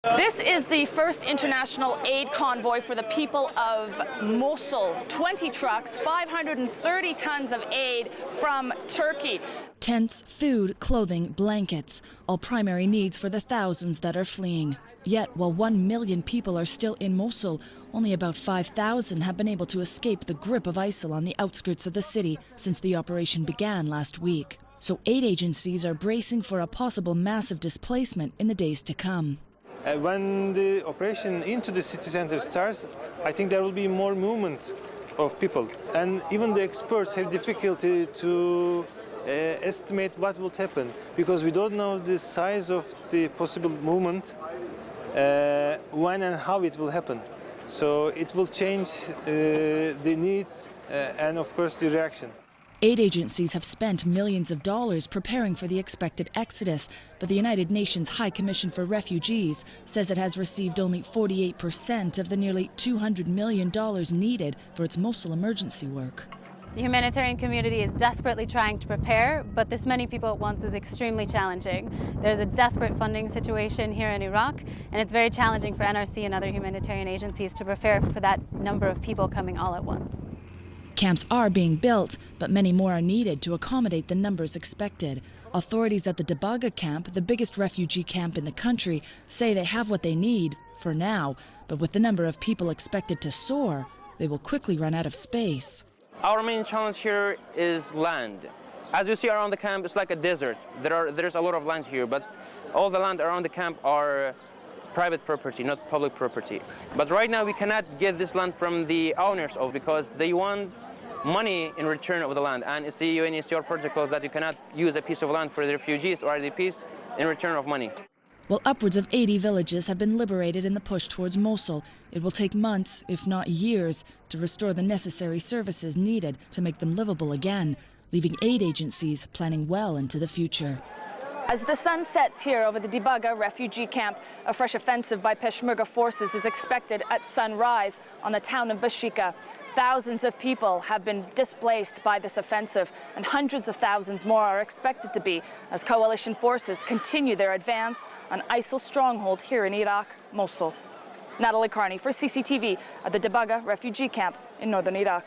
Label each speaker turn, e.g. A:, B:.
A: This is the first international aid convoy for the people of Mosul. 20 trucks, 530 tons of aid from Turkey.
B: Tents, food, clothing, blankets, all primary needs for the thousands that are fleeing. Yet, while 1 million people are still in Mosul, only about 5,000 have been able to escape the grip of ISIL on the outskirts of the city since the operation began last week. So aid agencies are bracing for a possible massive displacement in the days to come.
C: When the operation into the city center starts, I think there will be more movement of people. And even the experts have difficulty to estimate what will happen, because we don't know the size of the possible movement, when and how it will happen. So it will change the needs and, of course, the reaction.
B: Aid agencies have spent millions of dollars preparing for the expected exodus, but the United Nations High Commission for Refugees says it has received only 48% of the nearly $200 million needed for its Mosul emergency work.
D: The humanitarian community is desperately trying to prepare, but this many people at once is extremely challenging. There's a desperate funding situation here in Iraq, and it's very challenging for NRC and other humanitarian agencies to prepare for that number of people coming all at once.
B: Camps are being built, but many more are needed to accommodate the numbers expected. Authorities at the Dabaga camp, the biggest refugee camp in the country, say they have what they need for now, but with the number of people expected to soar, they will quickly run out of space.
E: Our main challenge here is land. As you see around the camp, it's like a desert. There's a lot of land here, but all the land around the camp are private property, not public property. But right now we cannot get this land from the owners because they want money in return of the land. And it's the UNHCR protocols that you cannot use a piece of land for the refugees or IDPs in return of money.
B: While upwards of 80 villages have been liberated in the push towards Mosul, it will take months, if not years, to restore the necessary services needed to make them livable again, leaving aid agencies planning well into the future.
A: As the sun sets here over the Dabaga refugee camp, a fresh offensive by Peshmerga forces is expected at sunrise on the town of Bashika. Thousands of people have been displaced by this offensive, and hundreds of thousands more are expected to be as coalition forces continue their advance on ISIL stronghold here in Iraq, Mosul. Natalie Carney for CCTV at the Dabaga refugee camp in northern Iraq.